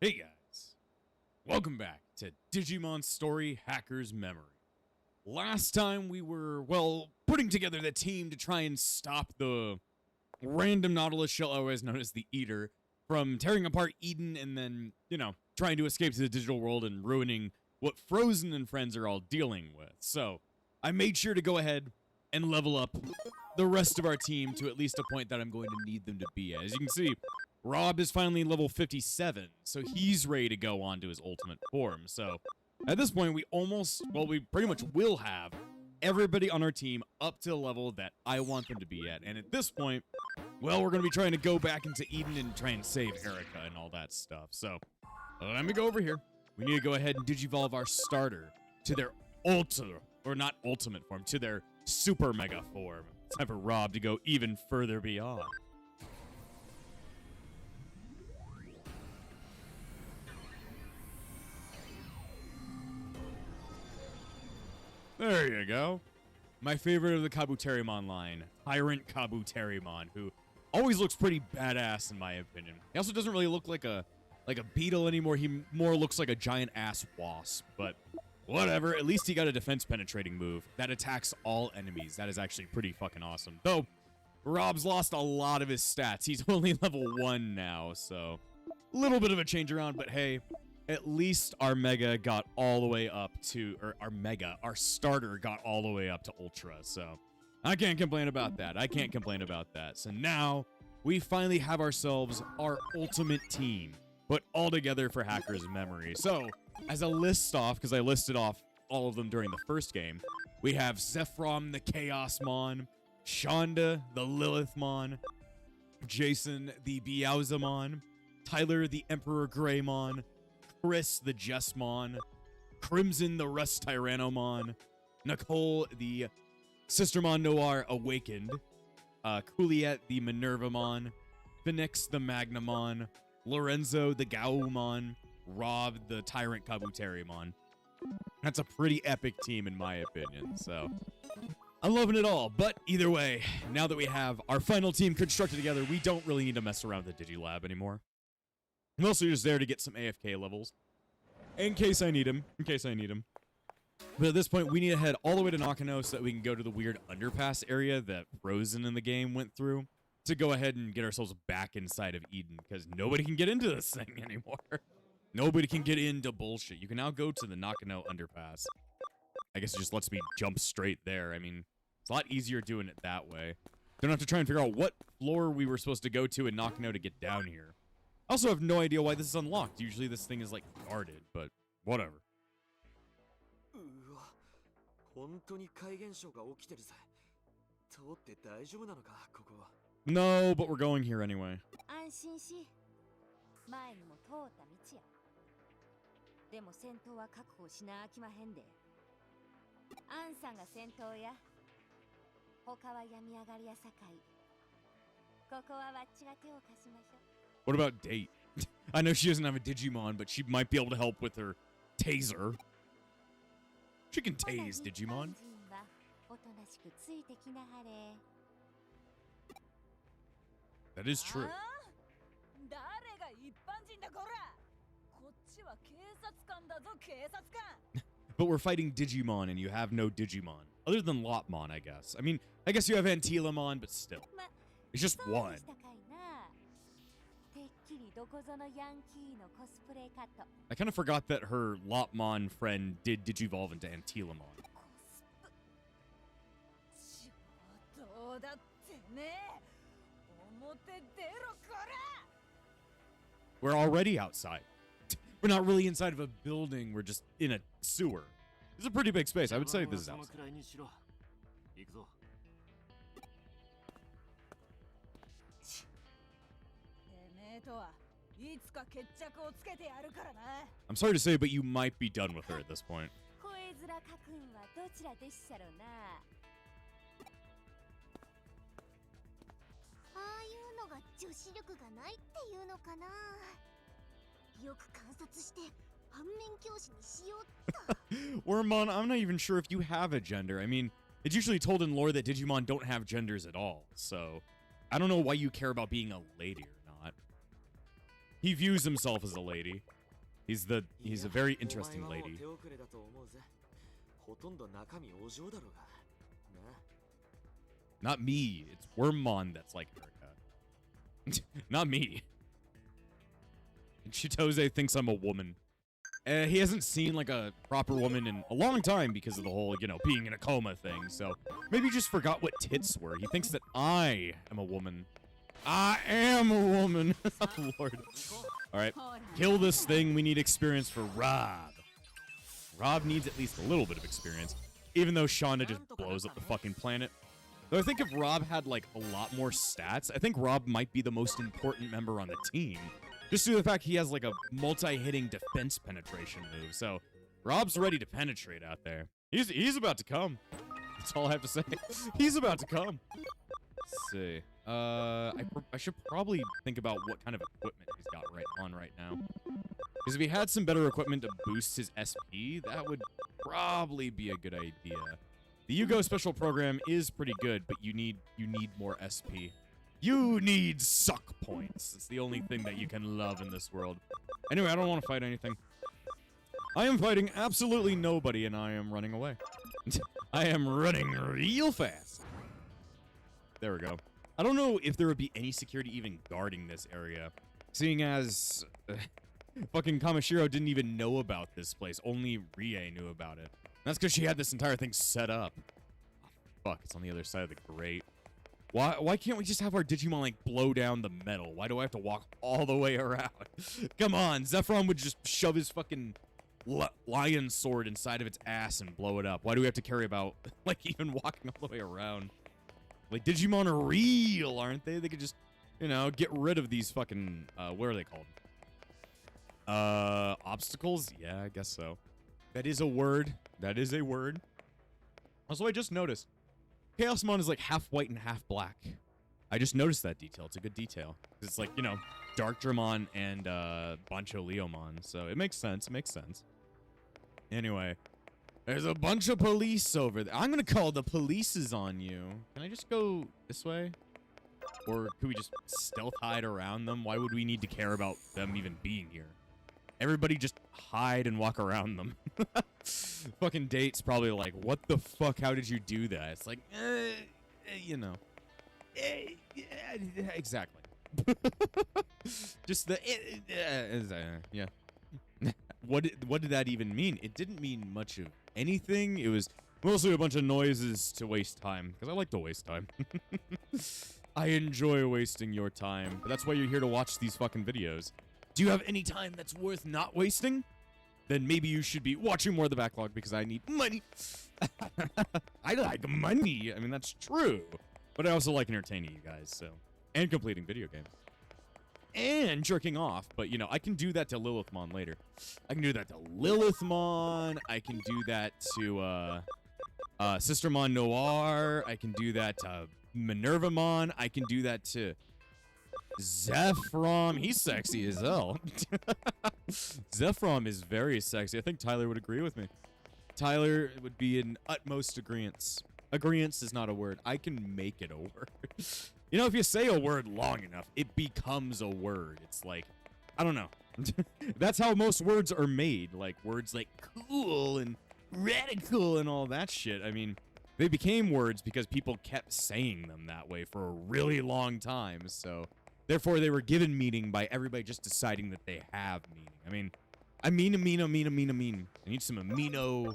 Hey guys, welcome back to Digimon Story Hacker's Memory. Last time we were, well, putting together the team to try and stop the random Nautilus shell, otherwise known as the Eater, from tearing apart Eden and then, trying to escape to the digital world and ruining what Frozen and friends are all dealing with. So, I made sure to go ahead and level up the rest of our team to at least a point that I'm going to need them to be at. As you can see, Rob is finally level 57, so he's ready to go on to his ultimate form. So, at this point, we pretty much will have everybody on our team up to the level that I want them to be at. And at this point, well, we're going to be trying to go back into Eden and try and save Erica and all that stuff. So, let me go over here. We need to go ahead and digivolve our starter to their ultimate form, to their super mega form. It's time for Rob to go even further beyond. There you go. My favorite of the Kabuterimon line, Tyrant Kabuterimon, who always looks pretty badass in my opinion. He also doesn't really look like a beetle anymore. He more looks like a giant ass wasp, but whatever. At least he got a defense penetrating move that attacks all enemies. That is actually pretty fucking awesome. Though Rob's lost a lot of his stats. He's only level 1 now, so a little bit of a change around, but hey, at least our Mega got all the way up to, our starter got all the way up to Ultra, so I can't complain about that. So now, we finally have ourselves our ultimate team, put all together for Hacker's Memory. So, as a list off, because I listed off all of them during the first game, we have Zephram the Chaosmon, Shonda the Lilithmon, Jason the Beelzemon, Tyler the Emperor Greymon, Chris the Jessmon, Crimson the Rust Tyrannomon, Nicole the Sistermon Noir Awakened, Juliet the Minervamon, Phoenix the Magnamon, Lorenzo the Gaumon, Rob the Tyrant Kabuterimon. That's a pretty epic team in my opinion, so I'm loving it all. But either way, now that we have our final team constructed together, we don't really need to mess around with the Digilab anymore. I'm also just there to get some AFK levels. In case I need him. But at this point, we need to head all the way to Nakano so that we can go to the weird underpass area that Frozen in the game went through to go ahead and get ourselves back inside of Eden, because nobody can get into this thing anymore. Nobody can get into bullshit. You can now go to the Nakano underpass. I guess it just lets me jump straight there. I mean, it's a lot easier doing it that way. Don't have to try and figure out what floor we were supposed to go to in Nakano to get down here. I also have no idea why this is unlocked. Usually this thing is, like, guarded, but whatever. No, but we're going here anyway. What about Date? I know she doesn't have a Digimon, but she might be able to help with her taser. She can tase Digimon. That is true. But we're fighting Digimon and you have no Digimon. Other than Lopmon, I guess. I mean, I guess you have Antilamon, but still. It's just one. I kind of forgot that her Lopmon friend did digivolve into Antilamon. We're already outside. We're not really inside of a building, we're just in a sewer. It's a pretty big space, I would say this is outside. I'm sorry to say, but you might be done with her at this point. Wormmon, I'm not even sure if you have a gender. I mean, it's usually told in lore that Digimon don't have genders at all, so I don't know why you care about being a lady or not. He views himself as a lady. He's a very interesting lady. Not me. It's Wormmon that's like Erica. Not me. And Chitose thinks I'm a woman. He hasn't seen like a proper woman in a long time because of the whole, you know, being in a coma thing. So maybe he just forgot what tits were. He thinks that I am a woman. I am a woman. Oh, Lord. All right. Kill this thing. We need experience for Rob. Rob needs at least a little bit of experience, even though Shonda just blows up the fucking planet. Though I think if Rob had like a lot more stats, I think Rob might be the most important member on the team. Just due to the fact he has like a multi-hitting defense penetration move. So Rob's ready to penetrate out there. He's about to come. That's all I have to say. He's about to come. Let's see. I should probably think about what kind of equipment he's got right now. Because if he had some better equipment to boost his SP, that would probably be a good idea. The Yugo special program is pretty good, but you need more SP. You need suck points. It's the only thing that you can love in this world. Anyway, I don't want to fight anything. I am fighting absolutely nobody, and I am running away. I am running real fast. There we go. I don't know if there would be any security even guarding this area, seeing as fucking Kamashiro didn't even know about this place. Only Rie knew about it. That's because she had this entire thing set up. Oh, fuck, it's on the other side of the grate. Why can't we just have our Digimon, like, blow down the metal? Why do I have to walk all the way around? Come on, Zephron would just shove his fucking lion sword inside of its ass and blow it up. Why do we have to carry about, like, even walking all the way around? Like, Digimon are real, aren't they? They could just, you know, get rid of these fucking, what are they called? Obstacles? Yeah, I guess so. That is a word. That is a word. Also, I just noticed. Chaosmon is like half white and half black. I just noticed that detail. It's a good detail. It's like, you know, Dark Dramon and Bancho Leomon. So it makes sense. It makes sense. Anyway, there's a bunch of police over there. I'm going to call the polices on you. Can I just go this way? Or could we just stealth hide around them? Why would we need to care about them even being here? Everybody just hide and walk around them. Fucking Date's probably like, what the fuck? How did you do that? It's like, you know. Yeah, exactly. Just the, yeah. What did that even mean? It didn't mean much of anything. It was mostly a bunch of noises to waste time. Because I like to waste time. I enjoy wasting your time. But that's why you're here to watch these fucking videos. Do you have any time that's worth not wasting? Then maybe you should be watching more of the backlog because I need money. I like money. I mean, that's true. But I also like entertaining you guys, so. And completing video games. And jerking off. But, you know, I can do that to Lilithmon later. I can do that to Lilithmon. I can do that to, Sistermon Noir. I can do that to Minervamon. I can do that to Zephron. He's sexy as hell. Zephron is very sexy. I think Tyler would agree with me. Tyler would be in utmost agreeance. Agreeance is not a word. I can make it a word. You know, if you say a word long enough, it becomes a word. It's like, I don't know. That's how most words are made. Like, words like cool and radical and all that shit. I mean, they became words because people kept saying them that way for a really long time. So, therefore, they were given meaning by everybody just deciding that they have meaning. I mean, I need some amino.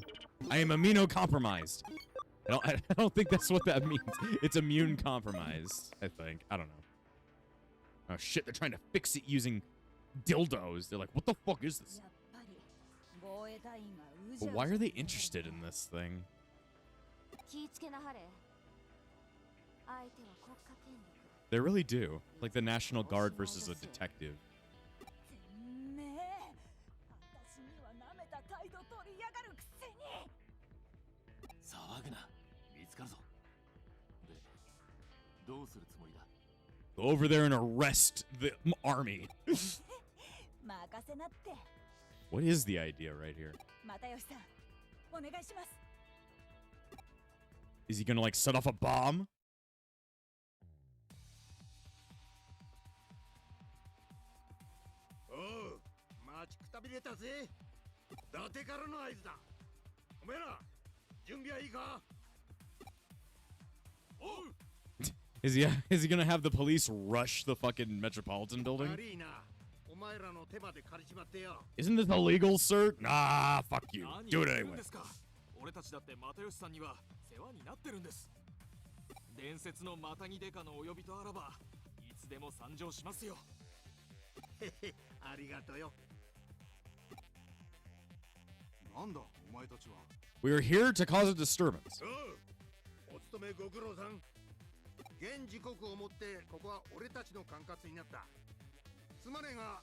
I am amino compromised. I don't think that's what that means. It's immune compromised, I think. I don't know. Oh, shit, they're trying to fix it using dildos. They're like, what the fuck is this? But why are they interested in this thing? They really do. Like the National Guard versus a detective. Go over there and arrest the army. What is the idea right here? Is he gonna like set off a bomb? 待ちくたびれたぜ。伊達からの合図だ。おめえら準備はいいか。おう。 Is he gonna have the police rush the fucking Metropolitan building? 悪いな。お前らの手まで借りちまってよ。 Isn't this illegal, sir? Nah, fuck you. Do it anyway. 俺たちだって又吉さんには世話になってるんです。伝説のマタギデカのお呼びとあらばいつでも参上しますよ。ありがとうよ。なんだお前たちは。 We are here to cause a disturbance. お勤めご苦労さん。現時刻をもってここは俺たちの管轄になった。すまねえが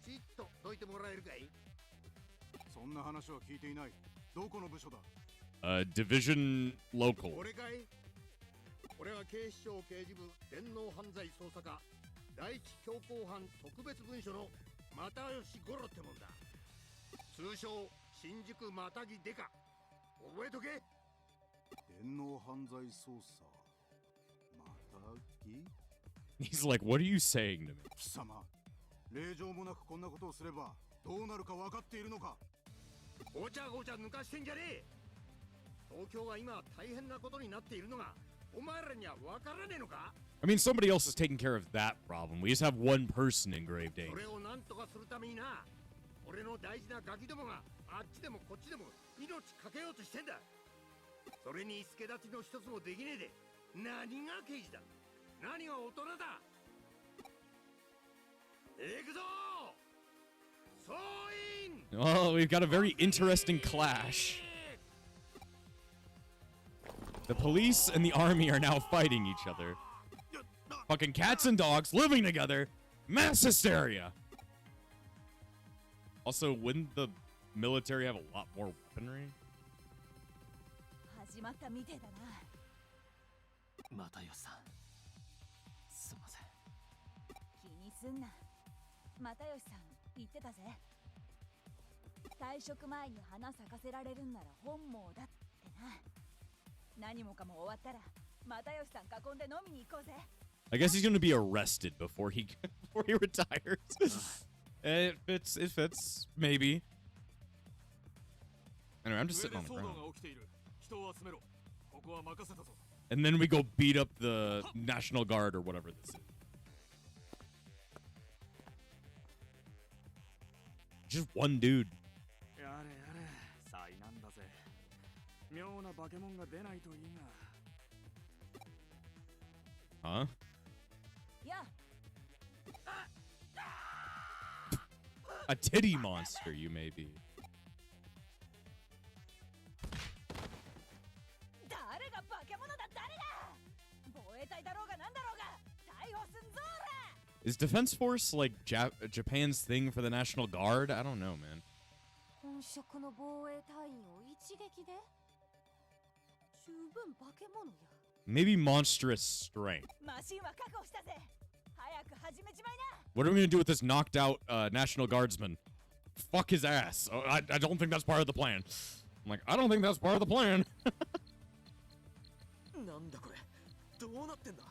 ちっとどいてもらえるかい。そんな話は聞いていない。どこの部署だ。Division local. 俺かい。俺は警視庁刑事部電脳犯罪捜査課第一強行犯特別文書の又吉五郎ってもんだ。通称新宿マタギデカ。覚えとけ。電脳犯罪捜査。またぎ。 He's like, what are you saying to me? 貴様、令状もなくこんなことをすればどうなるか分かっているのか。ごちゃごちゃ抜かしてんじゃねえ。東京は今大変なことになっているのがお前らには分からねえのか。 I mean, somebody else is taking care of that problem. We just have one person in grave そ danger. れをなんとかするためにな、俺の大事なガキどもがあっちでもこっちでも命かけようとしてんだ。それに助立ちの一つもできねえで何が刑事だ、何が大人だ。行くぞ総員。 Oh, we've got a very interesting clash. The police and the army are now fighting each other. Fucking cats and dogs living together. Mass hysteria. Also, wouldn't the military have a lot more weaponry? 始まったみてえだな。又吉さん、すみません。気にすんな。又吉さん言ってたぜ。退職前に花咲かせられるんなら本望だってな。何もかも終わったら又吉さん囲んで飲みに行こうぜ。I guess he's gonna be arrested before he retires. It fits, maybe. Anyway, I'm just sitting on the ground. And then we go beat up the National Guard or whatever this is. Just one dude. やれやれ、災難だぜ。妙な化け物が出ないといいが。Huh? や A titty monster, you may be. 誰が化け物だ、誰だ。防衛隊だろうがなんだろうが逮捕すんぞ。 Is Defense Force like Japan's thing for the National Guard? I don't know, man. 本職の防衛隊員を一撃で十分化け物や。 Maybe monstrous strength. マシンは確保したぜ。早く始めちまいな。 What are we gonna do with this knocked out National Guardsman? Fuck his ass. Oh, I don't think that's part of the plan. I'm like, I don't think that's part of the plan. なんだこれ、どうなってんだ。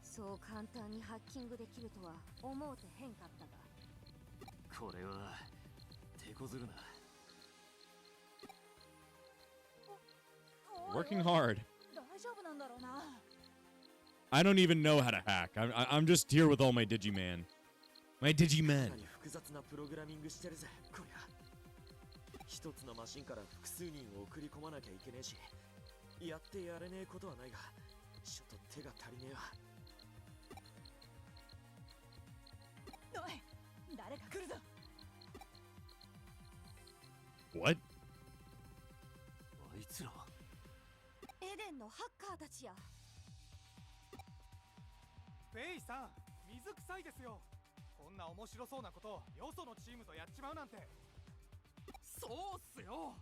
そう簡単にハッキングできるとは思うてへんかったが。これは手こずるな。 Working hard. 大丈夫なんだろうな。 I don't even know how to hack. I'm just here with all my Digiman. My Digimen. 複雑なプログラミングしてるぜ、こりゃ。一つのマシンから複数人を送り込まなきゃいけねえし、やってやれねえことはないが、ちょっと手が足りねえわ。おい、誰か来るぞ。 What? あいつらはエデンのハッカーたちや。フェイさん、水臭いですよ。こんな面白そうなことをよそのチームとやっちまうなんて。そうっすよ。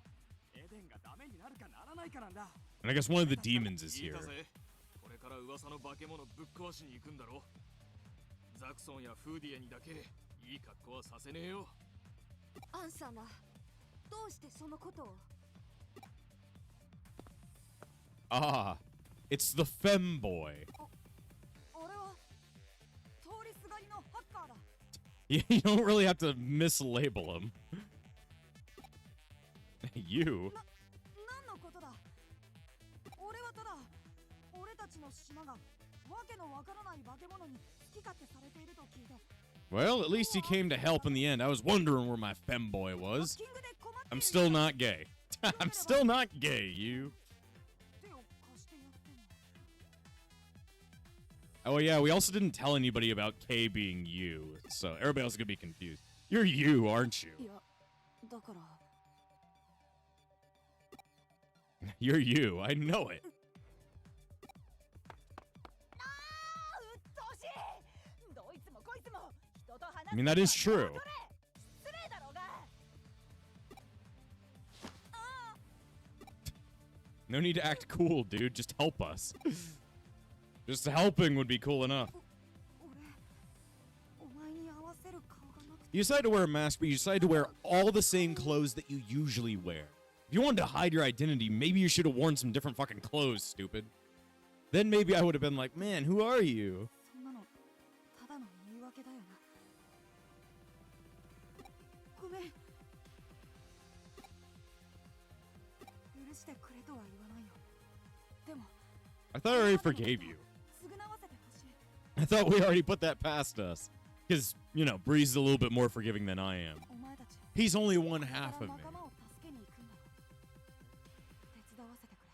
エデンがダメになるかならないかなんだ。 And I guess one of the demons is いい here. かぜ、これから噂の化け物ぶっ壊しに行くんだろ。ザクソンやフーディエにだけいい格好はさせねえよ。アンサナ、どうしてそのことを。 Ah, it's the femboy. 俺は通りすがりのハッカーだ。You don't really have to mislabel him. You. 何のことだ。俺はただ俺たちの島がわけのわからない化け物に好き勝手されていると聞いて。 Well, at least he came to help in the end. I was wondering where my femboy was. キングで困っている I'm still not gay. I'm still not gay, you. 手を貸してやっても。 Oh, yeah, we also didn't tell anybody about K being you, so everybody else is gonna be confused. You're you, aren't you? いや、だから。 You're you. I know it. うっとうしい。どいつもこいつも人と話す I mean, that is true. 失礼だろうが。 No need to act cool, dude. Just help us. Just helping would be cool enough. 俺、お前に合わせる顔がなくて。 You decide to wear a mask, but you decide to wear all the same clothes that you usually wear. If you wanted to hide your identity, maybe you should have worn some different fucking clothes, stupid. Then maybe I would have been like, man, who are you? そんなのただの言い訳だよな。ごめん。許してくれとは言わないよ。でも、 I thought I already forgave you. 償わせてほしい。 I thought we already put that past us. Because, you know, Breeze is a little bit more forgiving than I am. お前たち。 He's only one half of me. 仲間を助けに行くんだろ。手伝わせてくれ。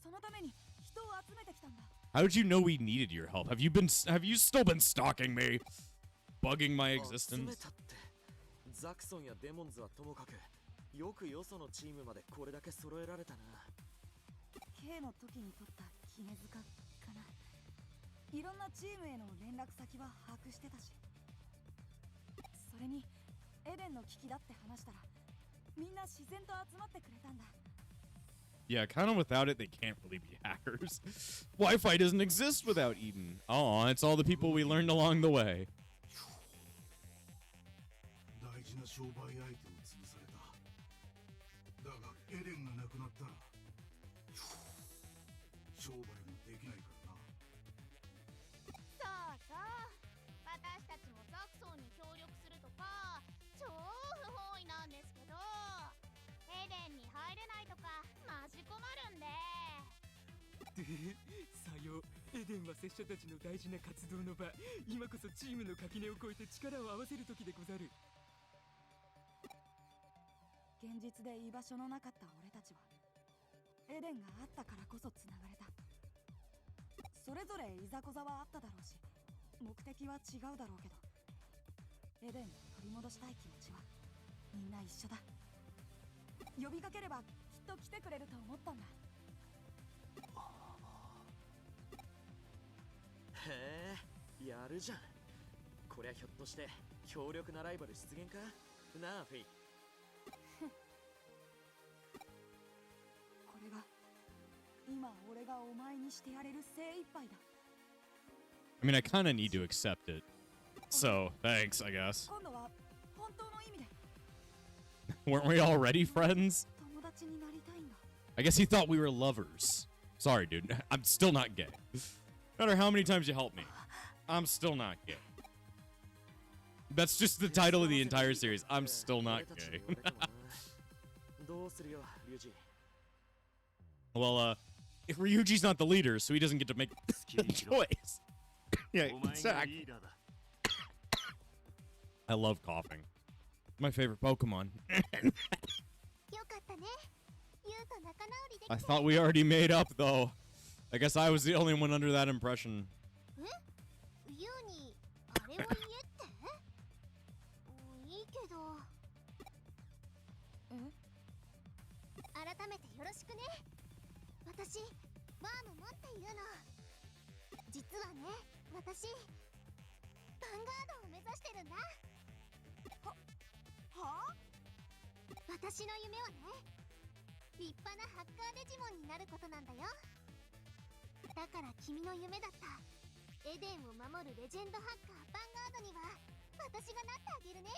そのために人を集めてきたんだ。 How did you know we needed your help? Have you still been stalking me? Bugging my 集め existence? たってザクソンやデモンズはともかくよくよそのチームまでこれだけ揃えられたな。 K の時に取った決め塚かな。いろんなチームへの連絡先は把握してたし。それにエデンの危機だって話したらみんな自然と集まってくれたんだ。 Yeah, kind of without it, they can't really be hackers. Wi-Fi doesn't exist without Eden. Oh, it's all the people we learned along the way. 大事な商売相手を潰された。だがエレンが亡くなったら商売もできないからな。そうそう私たちもザクソンに協力するとか超不本意なんですけどエデンに入れないとかマジ困るんでさよう、エデンは拙者たちの大事な活動の場。今こそチームの垣根を越えて力を合わせる時でござる。現実で居場所のなかった俺たちはエデンがあったからこそつながれた。それぞれいざこざはあっただろうし目的は違うだろうけどエデンを取り戻したい気持ちはみんな一緒だ。呼びかければきっと来てくれると思ったんだ。へえ、やるじゃん。こりゃひょっとして強力なライバル出現かなあ、フェイ。これが今俺がお前にしてやれる精一杯だ。 I mean, I kind of need to accept it. So, thanks, I guess. 今度は本当の意味で Weren't we already friends? 友達になりたいんだ。 I guess he thought we were lovers. Sorry, dude. I'm still not gay. No matter how many times you help me, I'm still not gay. That's just the title of the entire series. I'm still not gay. どうするよ、リュウジ。 Well, if Ryuji's not the leader, so he doesn't get to make the choice. Yeah, exactly. I love coughing. My favorite Pokemon. よかったねユウと仲直りできて I thought we already made up, though. I guess I was the only one under that impression. ユウにあれを言えっていいけど改めてよろしくね私ワームモンっていうの実はね私ヴァンガードを目指してるんだはあ？私の夢はね立派なハッカーデジモンになることなんだよだから君の夢だったエデンを守るレジェンドハッカーヴァンガードには私がなってあげるね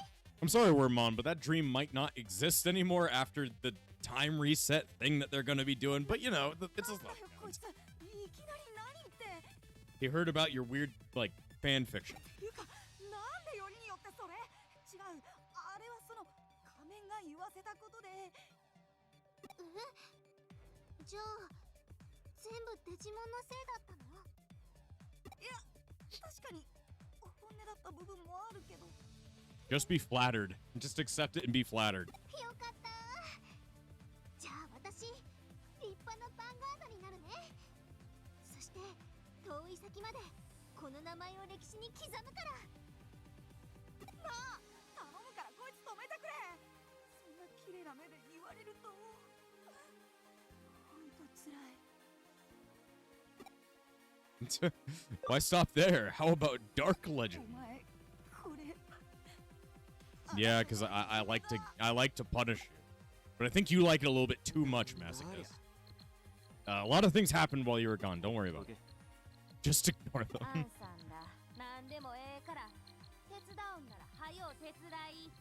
I'm sorry, Wormmon, but that dream might not exist anymore after the time reset thing that they're going to be doing. But, you know, it's a なんだよこいついきなり何言って He heard about your weird, like, fan fiction. いうかなんでよりによってそれ違う、あれはその仮面が言わせたことで。じゃあ全部デジモンのせいだったの？いや、確かに本音だった部分もあるけど。 Just be flattered. Just accept it and be flattered. よかった。じゃあ私立派なヴァンガードになるね。そして遠い先までこの名前を歴史に刻むから。なあ、頼むからこいつ止めてくれ。そんな綺麗な目で言われるとほんとつらい。 Why stop there? How about Dark お Legend? 前これ Yeah, because I like to punish you, but I think you like it a little bit too much, Masochist. A lot of things happened while you were gone. Don't worry about it. Just ignore アン them. さんだ。なんでもええから手伝うんならはよ手伝い。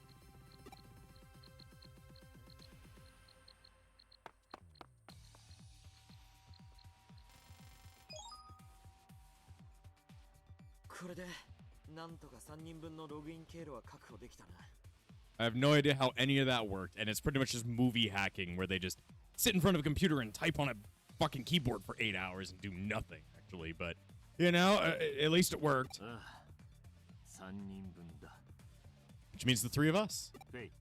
これでなんとか3人分のログイン経路は確保できたな。 I have no idea how any of that worked, and it's pretty much just movie hacking where they just sit in front of a computer and type on a fucking keyboard for 8 hours and do nothing, actually. But, you know, at least it worked. 3人分だ。 Which means the three of us. フェイ、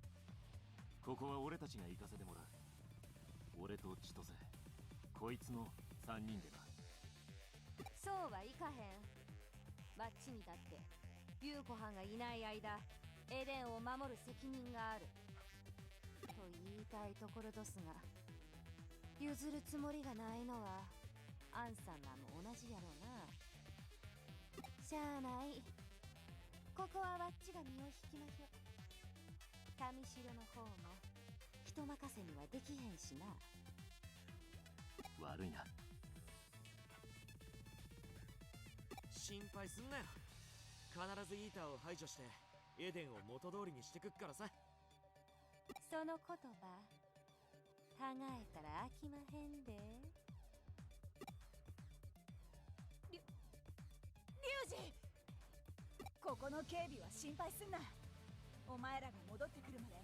ここは俺たちが行かせてもらう。俺と千歳、こいつの3人でな。そうはいかへん。マッチにだって優子はんがいない間エデンを守る責任があると言いたいところですが、譲るつもりがないのはアンさんらも同じやろうな。しゃあない、ここはわっちが身を引きましょう。上城の方も人任せにはできへんしな。悪いな。心配すんなよ。必ずイーターを排除してエデンを元通りにしてくっからさ。その言葉考えたら飽きまへんで。リュウジ、ここの警備は心配すんな。お前らが戻ってくるまで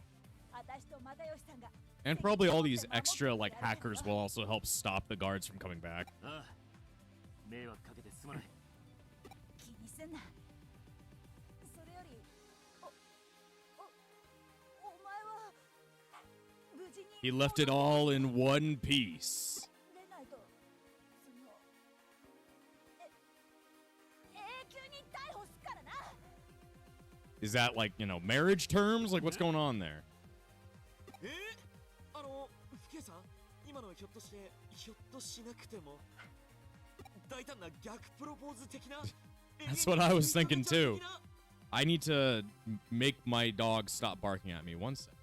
私と又吉さんが And probably all these extra, like, hackers will also help stop the guards from coming back. ああ、迷惑かけてすまない。気にすんな。それよりお前は無事に He left it all in one piece. 出ないとその永久に逮捕すっからな。 Is that, like, you know, marriage terms? Like, what's going on there? フケさん、今のはひょっとしてひょっとしなくても大胆な逆プロポーズ的な。 That's what I was thinking too. I need to make my dog stop barking at me. One sec.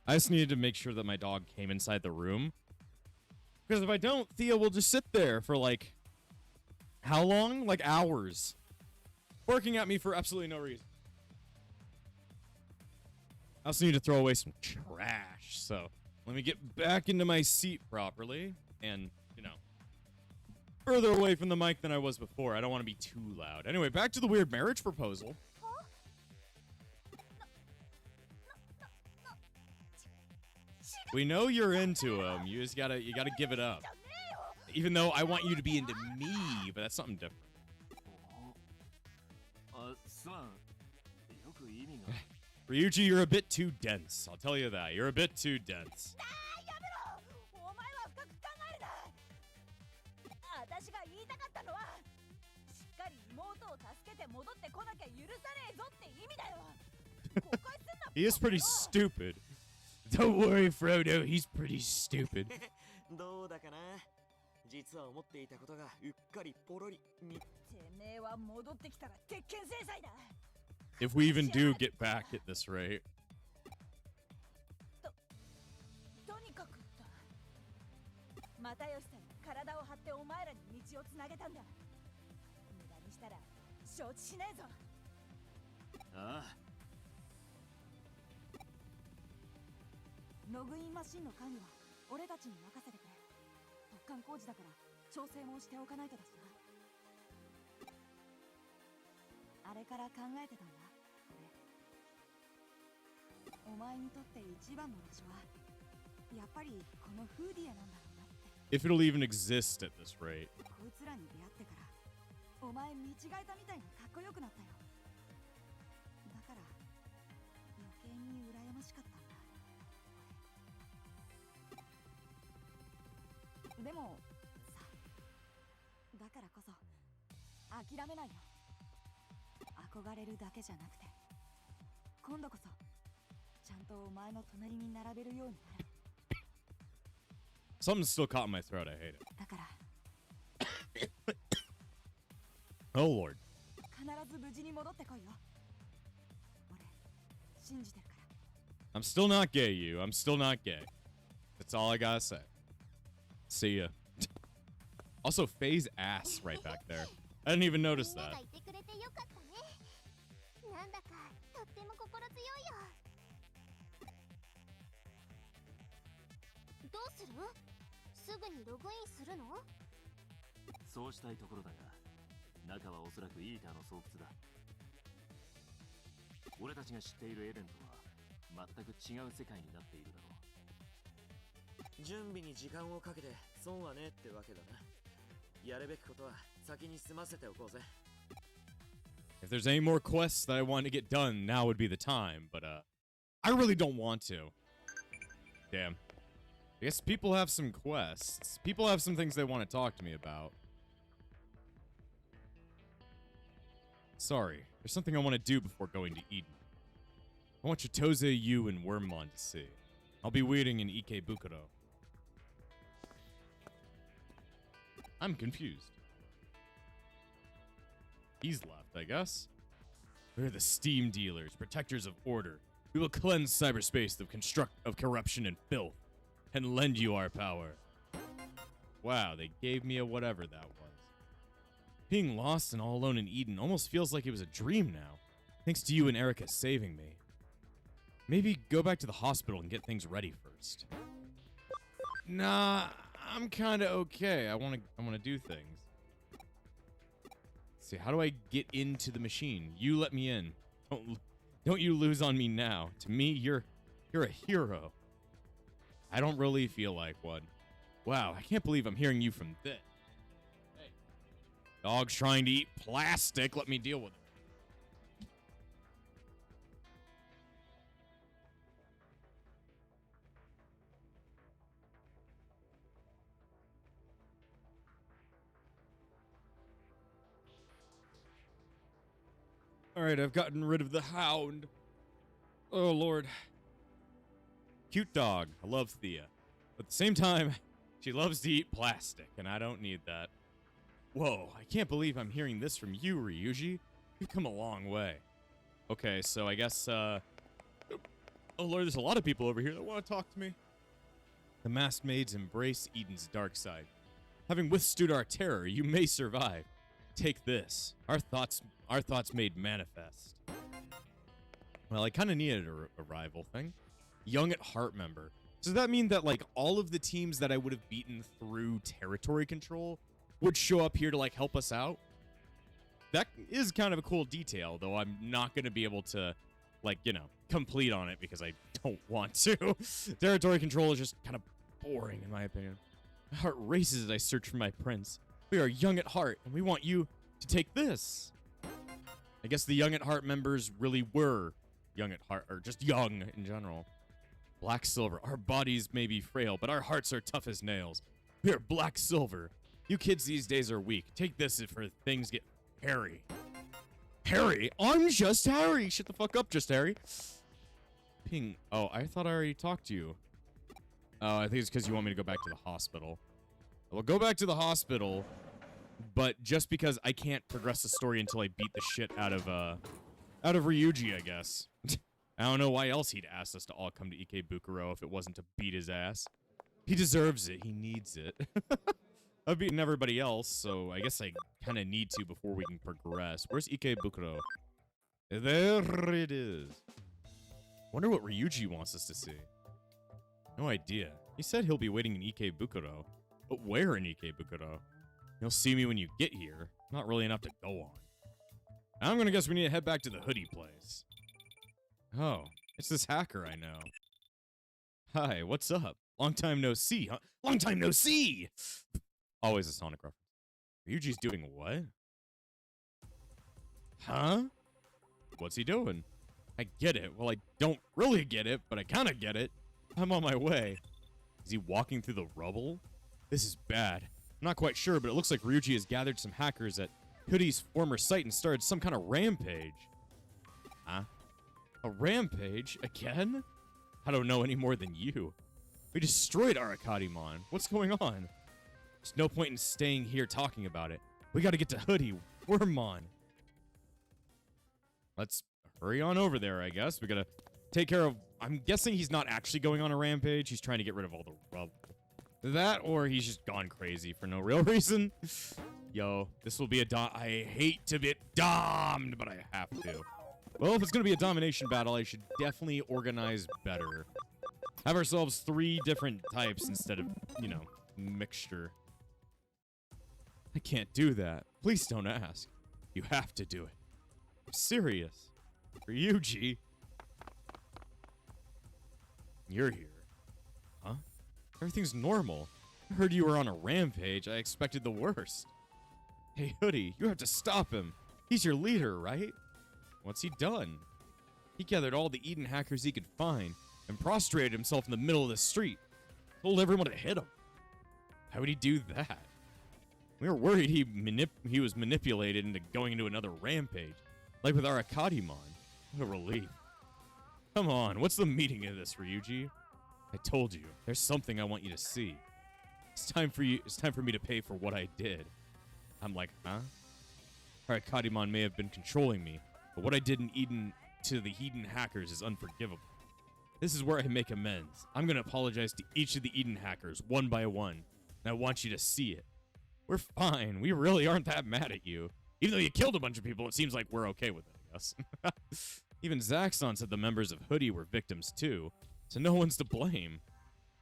I just needed to make sure that my dog came inside the room. Because if I don't, Thea will just sit there for like... How long? Like hours. Barking at me for absolutely no reason. I also need to throw away some trash. So let me get back into my seat properly. And, you know, further away from the mic than I was before. I don't want to be too loud. Anyway, back to the weird marriage proposal. We know you're into him. You gotta give it up. Even though I want you to be into me, but that's something different. あ、すまん。よく意味が。Ryuji, you're a bit too dense. I'll tell you that. You're a bit too dense. やめろ。お前は深く考えるな。私が言いたかったのはしっかり妹を助けて戻ってこなきゃ許さねえぞって意味だよ。誤解すんな。 He is pretty stupid. Don't worry, Frodo. He's pretty stupid. どうだかな。実は思っていたことがうっかりポロリに。てめえは戻ってきたら鉄拳制裁だ。 If we even do get back at this rate. とにかくだ。又吉さんが体を張ってお前らに道をつなげたんだ。無駄にしたら承知しねえぞ。ああ。ログインマシンの管理は俺たちに任せて。工事だから調整もしておかないとだしな。あれから考えてたんだ、俺。お前にとって一番の場所はやっぱりこのフーディアなんだろうなって。 If it'll even exist at this rate. こいつらに出会ってからお前見違えたみたいにかっこよくなったよ。だから余計に羨ましかったんだ。でもさ、だからこそ諦めないよ。憧れるだけじゃなくて今度こそちゃんとお前の隣に並べるようになる。 Something's still caught in my throat. I hate it. だから Oh lord. 必ず無事に戻ってこいよ。俺信じてるから。 I'm still not gay, you. I'm still not gay. That's all I gotta say. See ya. Also, Faye's ass right back there. I didn't even notice that. みんながいてくれてよかったね。なんだかとっても心強いよ。どうする？すぐにログインするの？そうしたいところだが、中はおそらくイーターの巣窟だ。俺たちが知っているエデンとは全く違う世界になっているだろう。準備に時間をかけて損はねえってわけだな。やるべきことは先に済ませておこうぜ。 If there's any more quests that I want to get done, now would be the time. But I really don't want to. Damn. I guess people have some quests. People have some things they want to talk to me about. Sorry, there's something I want to do before going to Eden. I want Chitose, you, and Wormmon to see. I'll be waiting in Ikebukuro. I'm confused. He's left, I guess. We're the Steam Dealers, protectors of order. We will cleanse cyberspace of corruption and filth, and lend you our power. Wow, they gave me a whatever that was. Being lost and all alone in Eden almost feels like it was a dream now, thanks to you and Erica saving me. Maybe go back to the hospital and get things ready first. Nah, I'm kinda okay. I wanna do things. Let's see, how do I get into the machine? You let me in. Don't you lose on me now. To me, you're a hero. I don't really feel like one. Wow, I can't believe I'm hearing you from this. Hey. Dog's trying to eat plastic. Let me deal with it. Alright, I've gotten rid of the hound. Oh, Lord. Cute dog. I love Thea. But at the same time, she loves to eat plastic, and I don't need that. Whoa, I can't believe I'm hearing this from you, Ryuji. You've come a long way. Okay, so I guess, oh, Lord, there's a lot of people over here that want to talk to me. The masked maids embrace Eden's dark side. Having withstood our terror, you may survive. Take this. Our thoughts made manifest. Well, I kind of needed a rival thing. Young at heart member. Does that mean that, like, all of the teams that I would have beaten through territory control would show up here to, like, help us out? That is kind of a cool detail, though I'm not going to be able to, like, you know, complete on it because I don't want to. Territory control is just kind of boring, in my opinion. My heart races as I search for my prince. We are young at heart, and we want you to take this. I guess the young at heart members really were young at heart, or just young in general. Black silver. Our bodies may be frail, but our hearts are tough as nails. We are black silver. You kids these days are weak. Take this if things get hairy. Harry? I'm just Harry. Shut the fuck up, just Harry. Ping. Oh, I thought I already talked to you. Oh, I think it's because you want me to go back to the hospital. We'll go back to the hospital, but just because I can't progress the story until I beat the shit out of Ryuji, I guess. I don't know why else he'd ask us to all come to Ikebukuro if it wasn't to beat his ass. He deserves it. He needs it. I've beaten everybody else, so I guess I kind of need to before we can progress. Where's Ikebukuro? There it is. Wonder what Ryuji wants us to see. No idea. He said he'll be waiting in Ikebukuro. But where in Ikebukuro? You'll see me when you get here. Not really enough to go on. I'm gonna guess we need to head back to the Hudie place. Oh, it's this hacker I know. Hi, what's up? Long time no see, huh? Long time no see! Always a Sonic reference. Ryuji's doing what? Huh? What's he doing? I get it. Well, I don't really get it, but I kind of get it. I'm on my way. Is he walking through the rubble? This is bad. I'm not quite sure, but it looks like Ryuji has gathered some hackers at Hudie's former site and started some kind of rampage. Huh? A rampage? Again? I don't know any more than you. We destroyed Arakadimon. What's going on? There's no point in staying here talking about it. We gotta get to Hudie. Wormmon. Let's hurry on over there, I guess. We gotta take care of... I'm guessing he's not actually going on a rampage. He's trying to get rid of all the rubble. That, or he's just gone crazy for no real reason. Yo, this will be a I hate to be dommed, but I have to. Well, if it's gonna be a domination battle, I should definitely organize better. Have ourselves 3 different types instead of, you know, mixture. I can't do that. Please don't ask. You have to do it. I'm serious. Ryuji. You're here. Huh? Everything's normal. I heard you were on a rampage. I expected the worst. Hey, Hudie, you have to stop him. He's your leader, right? What's he done? He gathered all the Eden hackers he could find and prostrated himself in the middle of the street. Told everyone to hit him. How would he do that? We were worried he was manipulated into going into another rampage. Like with Arakadimon. What a relief. Come on, what's the meaning of this, Ryuji? I told you, there's something I want you to see. It's time for me to pay for what I did. I'm like, huh? Arakadimon may have been controlling me, but what I did in Eden to the Eden hackers is unforgivable. This is where I make amends. I'm gonna apologize to each of the Eden hackers, one by one, and I want you to see it. We're fine. We really aren't that mad at you. Even though you killed a bunch of people, it seems like we're okay with it, I guess. Even Zaxxon said the members of Hudie were victims too, so no one's to blame.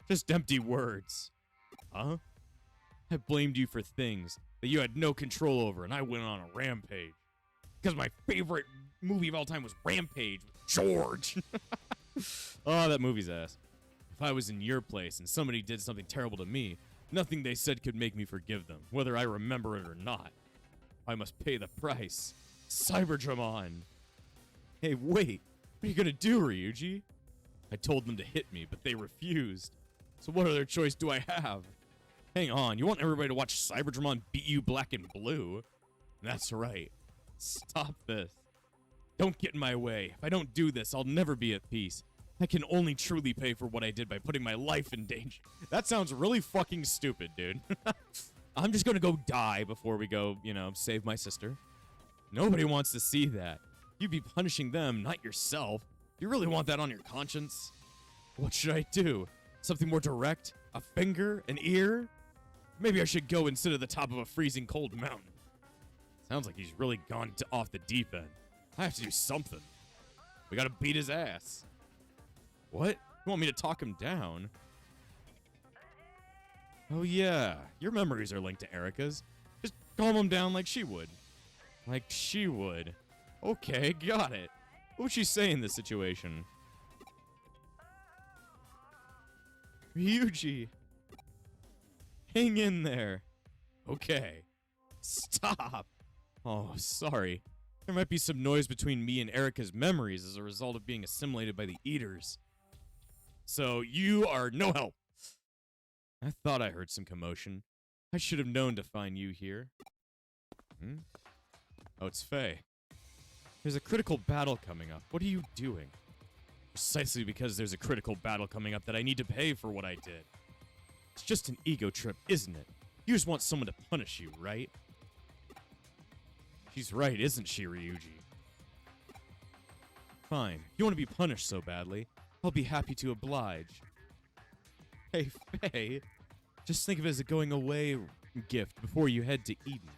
Just empty words. Huh? I blamed you for things that you had no control over, and I went on a rampage. Because my favorite movie of all time was Rampage with George. Oh, that movie's ass. If I was in your place and somebody did something terrible to me, nothing they said could make me forgive them, whether I remember it or not. I must pay the price. Cyberdramon. Hey, wait. What are you gonna do, Ryuji? I told them to hit me, but they refused. So what other choice do I have? Hang on, you want everybody to watch Cyberdramon beat you black and blue? That's right. Stop this. Don't get in my way. If I don't do this, I'll never be at peace. I can only truly pay for what I did by putting my life in danger. That sounds really fucking stupid, dude. I'm just gonna go die before we go, you know, save my sister. Nobody wants to see that. You'd be punishing them, not yourself. Do you really want that on your conscience? What should I do? Something more direct? A finger? An ear? Maybe I should go and sit at the top of a freezing cold mountain. Sounds like he's really gone off the deep end. I have to do something. We gotta beat his ass. What? You want me to talk him down? Oh yeah, your memories are linked to Erica's. Just calm him down like she would. Like she would. Okay, got it. What would she say in this situation? Ryuji. Hang in there. Okay. Stop. Oh, sorry. There might be some noise between me and Erica's memories as a result of being assimilated by the Eaters. So, you are no help. I thought I heard some commotion. I should have known to find you here. Oh, it's Faye. There's a critical battle coming up. What are you doing? Precisely because there's a critical battle coming up that I need to pay for what I did. It's just an ego trip, isn't it? You just want someone to punish you, right? She's right, isn't she, Ryuji? Fine. You want to be punished so badly. I'll be happy to oblige. Hey, Faye. Just think of it as a going away gift before you head to Eden.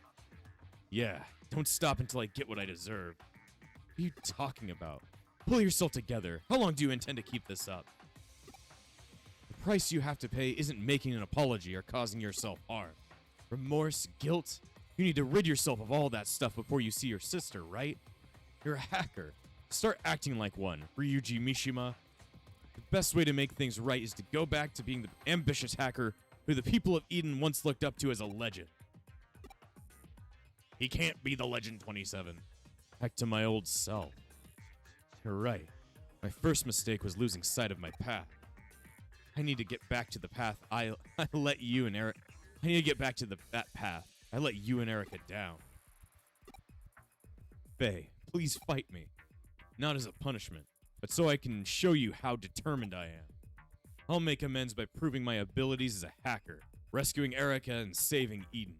Yeah, don't stop until I get what I deserve. What are you talking about? Pull yourself together. How long do you intend to keep this up? I price you have to pay isn't making an apology or causing yourself harm. Remorse, guilt, you need to rid yourself of all that stuff before you see your sister, right? You're a hacker. Start acting like one, Ryuji Mishima. The best way to make things right is to go back to being the ambitious hacker who the people of Eden once looked up to as a legend. He can't be the Legend 27. Back to my old self. You're right. My first mistake was losing sight of my path. I need to get back to the path I let you and Eric... I need to get back to that path. I let you and Erica down. Faye, please fight me. Not as a punishment, but so I can show you how determined I am. I'll make amends by proving my abilities as a hacker, rescuing Erica and saving Eden.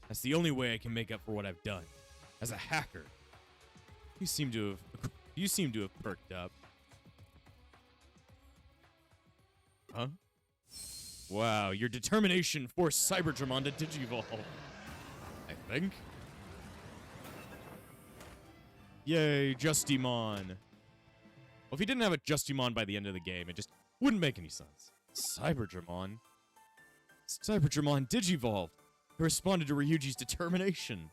That's the only way I can make up for what I've done. As a hacker. You seem to have perked up. Huh? Wow, your determination forced Cyberdramon to Digivolve. I think. Yay, Justimon. Well, if he didn't have a Justimon by the end of the game, it just wouldn't make any sense. Cyberdramon? Cyberdramon Digivolved. He responded to Ryuji's determination.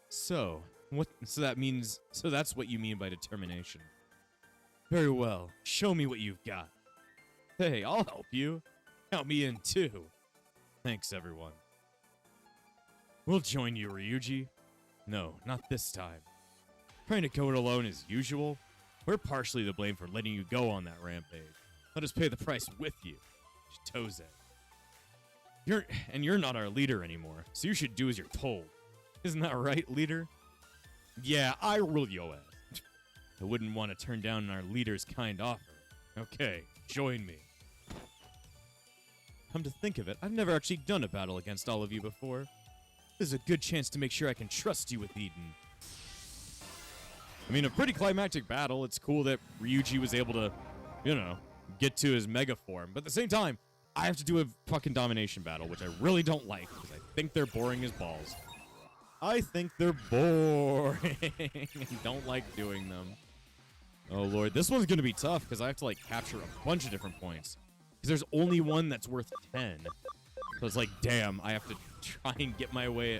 So that's what you mean by determination. Very well. Show me what you've got. Hey, I'll help you. Count me in too. Thanks, everyone. We'll join you, Ryuji. No, not this time. Trying to go it alone as usual? We're partially to blame for letting you go on that rampage. Let us pay the price with you. Chitose. You're not our leader anymore, so you should do as you're told. Isn't that right, leader? Yeah, I rule your ass. I wouldn't want to turn down our leader's kind offer. Okay, join me. Come to think of it, I've never actually done a battle against all of you before. This is a good chance to make sure I can trust you with Eden. I mean, a pretty climactic battle. It's cool that Ryuji was able to, you know, get to his mega form. But at the same time, I have to do a fucking domination battle, which I really don't like, because I think they're boring as balls. I think they're boring. I don't like doing them. Oh, Lord. This one's going to be tough, because I have to, like, capture a bunch of different points. Because there's only one that's worth 10. So it's like, damn, I have to try and get my way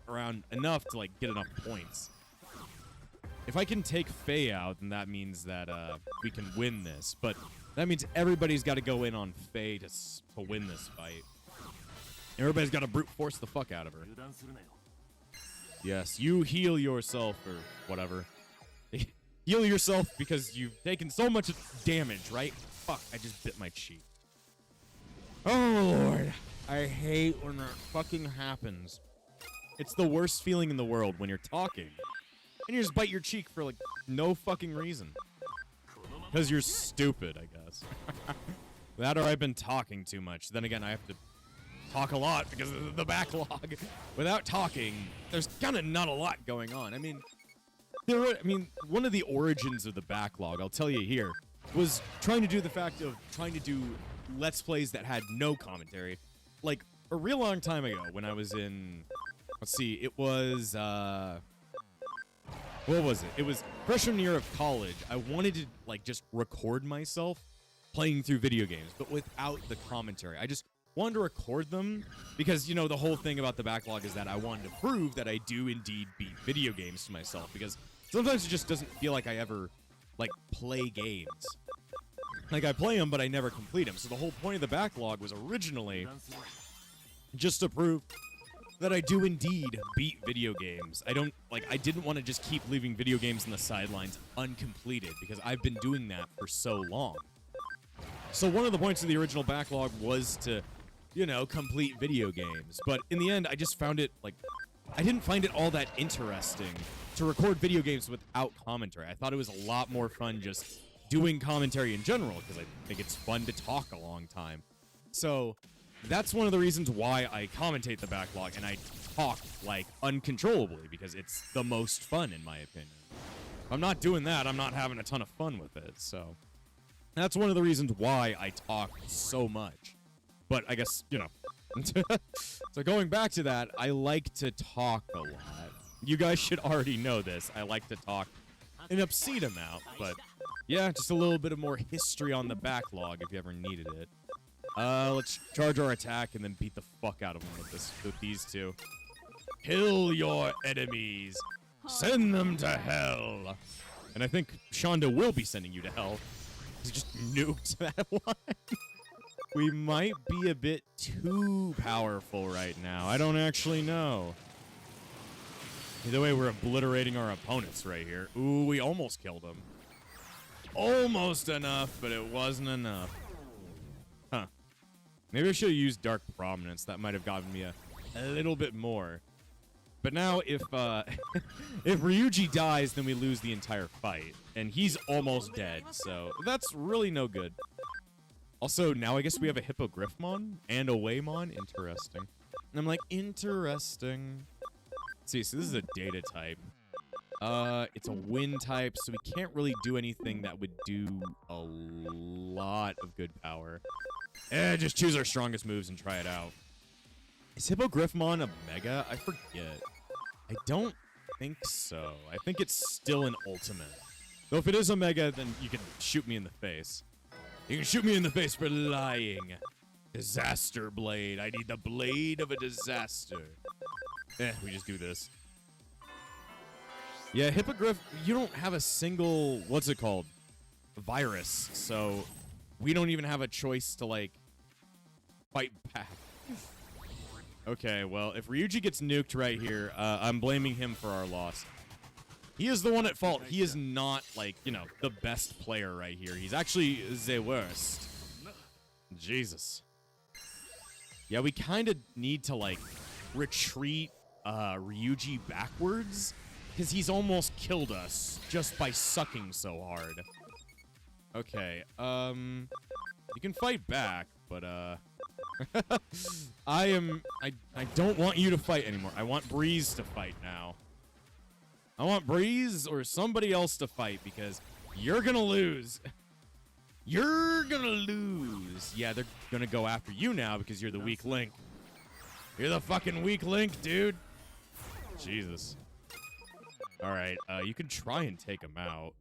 around enough to, like, get enough points. If I can take Faye out, then that means that we can win this. But that means everybody's got to go in on Faye to win this fight. Everybody's got to brute force the fuck out of her. Yes, you heal yourself, or whatever. Heal yourself because you've taken so much damage, right? Fuck, I just bit my cheek. Oh, Lord. I hate when that fucking happens. It's the worst feeling in the world when you're talking. And you just bite your cheek for, like, no fucking reason. Because you're stupid, I guess. That or I've been talking too much. Then again, I have to talk a lot because of the backlog. Without talking, there's kind of not a lot going on. I mean, one of the origins of the backlog, I'll tell you here, was trying to do Let's Plays that had no commentary. Like, a real long time ago, when I was in... Let's see, it was, what was it? It was freshman year of college. I wanted to, like, just record myself playing through video games, but without the commentary. I just wanted to record them because, you know, the whole thing about the backlog is that I wanted to prove that I do indeed beat video games to myself, because sometimes it just doesn't feel like I ever, like, play games. Like, I play them, but I never complete them. So the whole point of the backlog was originally just to prove that I do indeed beat video games. I didn't want to just keep leaving video games on the sidelines uncompleted, because I've been doing that for so long. So one of the points of the original backlog was to, you know, complete video games. But in the end, I just found it, like, I didn't find it all that interesting to record video games without commentary. I thought it was a lot more fun just doing commentary in general, because I think it's fun to talk a long time. So that's one of the reasons why I commentate the backlog, and I talk, like, uncontrollably, because it's the most fun, in my opinion. If I'm not doing that, I'm not having a ton of fun with it, so that's one of the reasons why I talk so much. But I guess, you know. So going back to that, I like to talk a lot. You guys should already know this. I like to talk an obscene amount, but Yeah, just a little bit of more history on the backlog if you ever needed it. Let's charge our attack and then beat the fuck out of them with these two. Kill your enemies. Send them to hell. And I think Shonda will be sending you to hell. He just nuked that one. We might be a bit too powerful right now. I don't actually know. Either way, we're obliterating our opponents right here. Ooh, we almost killed him. Almost enough, but it wasn't enough. Huh. Maybe I should have used Dark Prominence. That might have gotten me a little bit more. But now, if if Ryuji dies, then we lose the entire fight. And he's almost dead, so that's really no good. Also, now I guess we have a Hippogriffmon and a Waymon. Interesting. And I'm like, interesting. Let's see, so this is a data type. It's a wind type, so we can't really do anything that would do a lot of good power. Just choose our strongest moves and try it out. Is Hippogriffmon a Mega? I forget. I don't think so. I think it's still an Ultimate. Though if it is a Mega, then you can shoot me in the face. You can shoot me in the face for lying. Disaster Blade. I need the blade of a disaster. We just do this. Yeah, Hippogriff, you don't have a single, what's it called? Virus. So we don't even have a choice to, like, fight back. Okay, well, if Ryuji gets nuked right here, I'm blaming him for our loss. He is the one at fault. He is not, like, you know, the best player right here. He's actually the worst. Jesus. Yeah, we kind of need to, like, retreat Ryuji backwards, because he's almost killed us just by sucking so hard. Okay, you can fight back, but, I don't want you to fight anymore. I want Breeze to fight now. I want Breeze or somebody else to fight because you're gonna lose. You're gonna lose. Yeah, they're gonna go after you now because you're the weak link. You're the fucking weak link, dude. Jesus. Alright, you can try and take him out.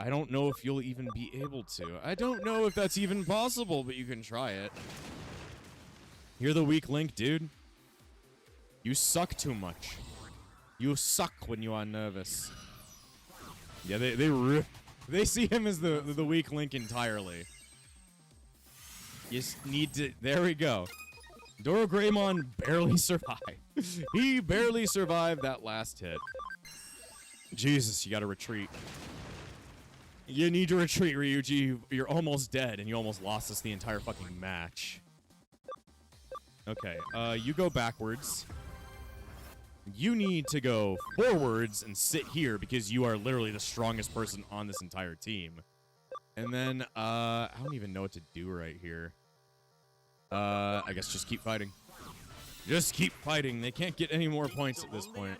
I don't know if you'll even be able to. I don't know if that's even possible, but you can try it. You're the weak link, dude. You suck too much. You suck when you are nervous. Yeah, they see him as the weak link entirely. You just need to. There we go. Doro Greymon barely survived. He barely survived that last hit. Jesus, you gotta retreat. You need to retreat, Ryuji. You're almost dead, and you almost lost us the entire fucking match. Okay, you go backwards. You need to go forwards and sit here because you are literally the strongest person on this entire team. And then, I don't even know what to do right here. I guess just keep fighting. Just keep fighting. They can't get any more points at this point.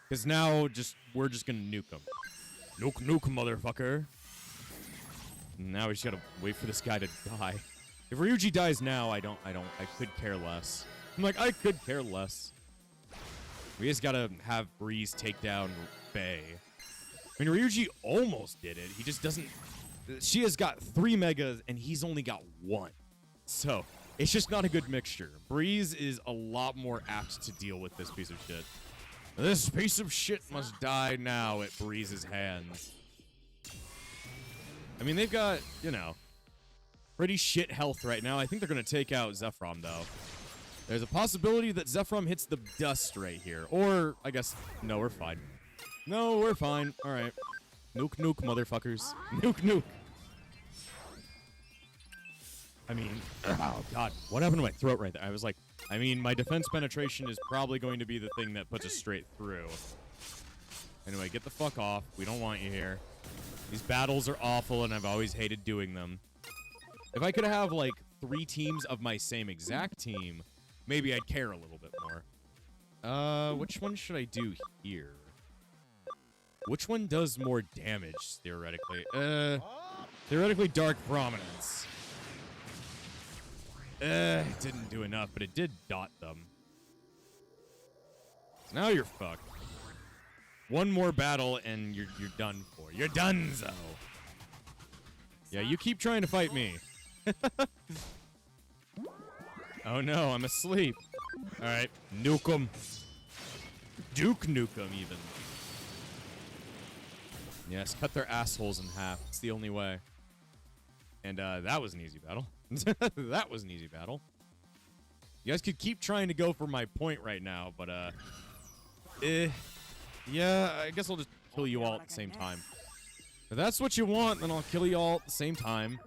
Because now, we're just gonna nuke them. Nuke, nuke, motherfucker. Now we just gotta wait for this guy to die. If Ryuji dies now, I could care less. I'm like, I could care less. We just gotta have Breeze take down Bae. I mean, Ryuji almost did it. He just doesn't. She has got 3 megas, and he's only got 1. So, it's just not a good mixture. Breeze is a lot more apt to deal with this piece of shit. This piece of shit must die now at Breeze's hands. I mean, they've got, you know, pretty shit health right now. I think they're going to take out Zephram, though. There's a possibility that Zephram hits the dust right here. Or, I guess, no, we're fine. No, we're fine. All right. Nuke, nuke, motherfuckers. Nuke, nuke. I mean, oh, God. What happened to my throat right there? I was like, I mean, my defense penetration is probably going to be the thing that puts us straight through. Anyway, get the fuck off. We don't want you here. These battles are awful, and I've always hated doing them. If I could have, like, 3 teams of my same exact team, maybe I'd care a little bit more. Which one should I do here? Which one does more damage, theoretically? Theoretically, Dark Prominence. It didn't do enough, but it did dot them. So now you're fucked. One more battle, and you're done for. You're donezo. Yeah, you keep trying to fight me. Oh no, I'm asleep. Alright, nuke 'em. Duke nuke 'em, even. Yes, cut their assholes in half. It's the only way. And that was an easy battle. That was an easy battle. You guys could keep trying to go for my point right now, but yeah, I guess I'll just kill you all at the same time. If that's what you want, then I'll kill you all at the same time.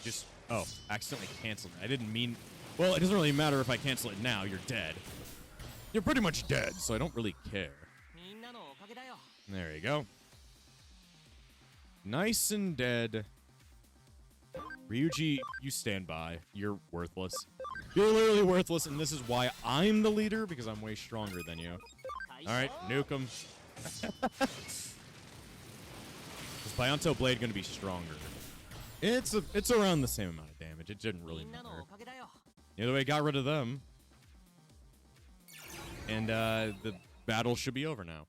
Just, oh, accidentally canceled it. I didn't mean, well, it doesn't really matter if I cancel it now. You're dead. You're pretty much dead, so I don't really care. There you go. Nice and dead. Ryuji, you stand by. You're worthless. You're literally worthless, and this is why I'm the leader, because I'm way stronger than you. Alright, nuke him. Is Bionto Blade going to be stronger? It's around the same amount of damage. It didn't really matter. Either way, got rid of them. And the battle should be over now.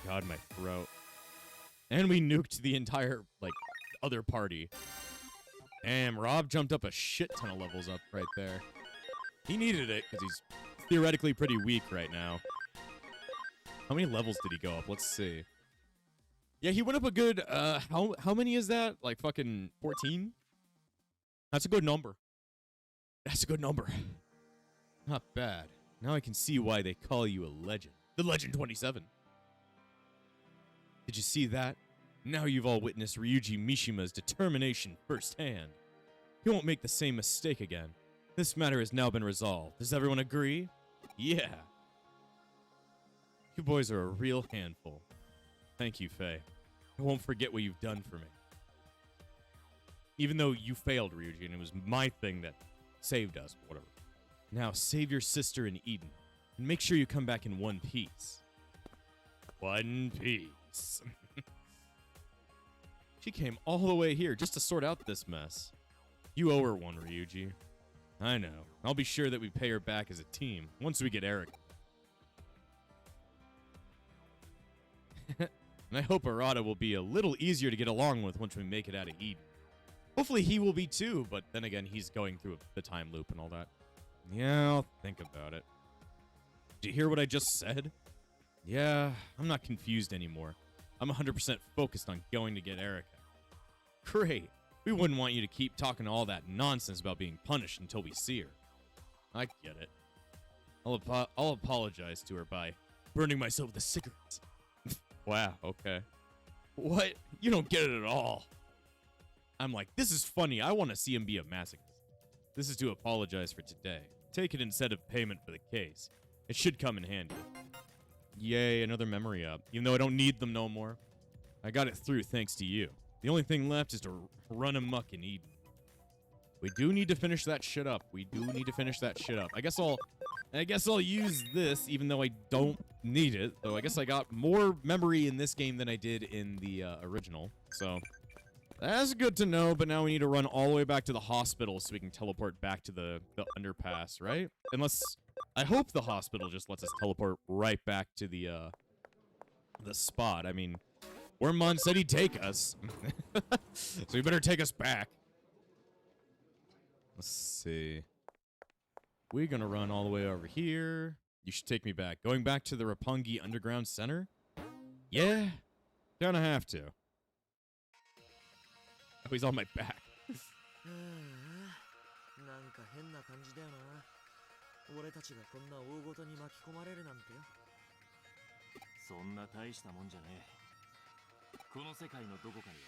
God, my throat. And we nuked the entire, like, other party. Damn, Rob jumped up a shit ton of levels up right there. He needed it, because he's theoretically pretty weak right now. How many levels did he go up? Let's see. Yeah, he went up a good, how many is that? Like, fucking 14? That's a good number. That's a good number. Not bad. Now I can see why they call you a legend. The Legend 27. Did you see that? Now you've all witnessed Ryuji Mishima's determination firsthand. He won't make the same mistake again. This matter has now been resolved. Does everyone agree? Yeah. You boys are a real handful. Thank you, Faye. I won't forget what you've done for me. Even though you failed, Ryuji, and it was my thing that saved us, whatever. Now, save your sister in Eden, and make sure you come back in one piece. One piece. She came all the way here just to sort out this mess. You owe her one, Ryuji. I know. I'll be sure that we pay her back as a team once we get Eric. And I hope Arata will be a little easier to get along with once we make it out of Eden. Hopefully he will be too, but then again, he's going through the time loop and all that. Yeah, I'll think about it. Did you hear what I just said? Yeah, I'm not confused anymore. I'm 100% focused on going to get Erica. Great. We wouldn't want you to keep talking all that nonsense about being punished until we see her. I get it. I'll apologize to her by burning myself with a cigarette. Wow, okay. What? You don't get it at all. I'm like, this is funny. I want to see him be a masochist. This is to apologize for today. Take it instead of payment for the case. It should come in handy. Yay, another memory up. Even though I don't need them no more. I got it through thanks to you. The only thing left is to run amok in Eden. We do need to finish that shit up. I guess I'll use this, even though I don't need it. Though I guess I got more memory in this game than I did in the original. So that's good to know, but now we need to run all the way back to the hospital so we can teleport back to the underpass, right? Unless, I hope the hospital just lets us teleport right back to the spot. I mean, Wormmon said he'd take us. So he better take us back. Let's see. We're gonna run all the way over here. You should take me back. Going back to the Roppongi Underground Center? Yeah, gonna have to. Oh, he's on my back. なんか変な感じだよな。俺たちがこんな大事に巻き込まれるなんてよ。そんな大したもんじゃねえ。この世界のどこかには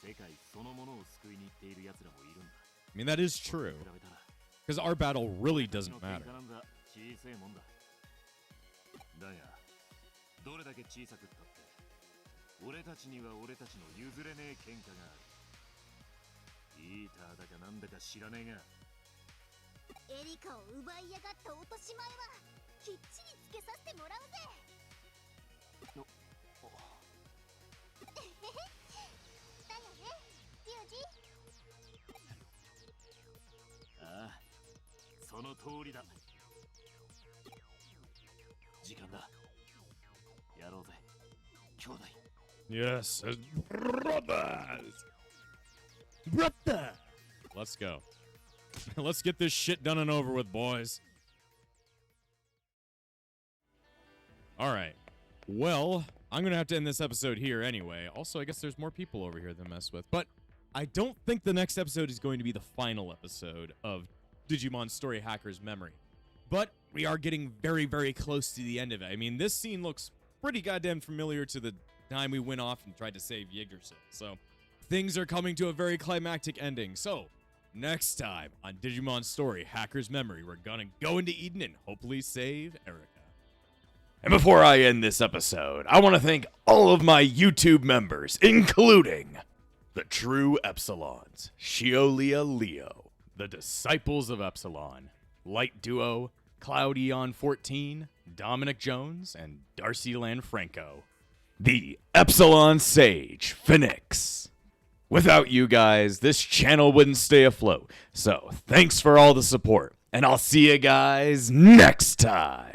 世界そのものを救いに行っている奴らもいるんだ。I mean, that is true. Because our battle really doesn't matter. 小さいもんだ。だが、どれだけ小さくったって、俺たちには俺たちの譲れねえ喧嘩がある。イーターだかなんだか知らねえが。エリカを奪いやがった落とし前はきっちりつけさせてもらうぜ。だよね、リュウジ。ああ、その通りだ。時間だ。やろうぜ、兄弟。Yes, as brothers. Brother. Let's go. Let's get this shit done and over with, boys. All right. Well, I'm going to have to end this episode here anyway. Also, I guess there's more people over here to mess with. But I don't think the next episode is going to be the final episode of Digimon Story Hacker's Memory. But we are getting very, very close to the end of it. I mean, this scene looks pretty goddamn familiar to the time we went off and tried to save Yggdrasil. So things are coming to a very climactic ending. So next time on Digimon Story Hacker's Memory, we're gonna go into Eden and hopefully save Erica. And before I end this episode, I want to thank all of my YouTube members, including the True Epsilons, Shiolia Leo, the Disciples of Epsilon, Light Duo, Cloud Eon 14, Dominic Jones, and Darcy Lanfranco. The Epsilon Sage, Phoenix. Without you guys, this channel wouldn't stay afloat. So, thanks for all the support, and I'll see you guys next time.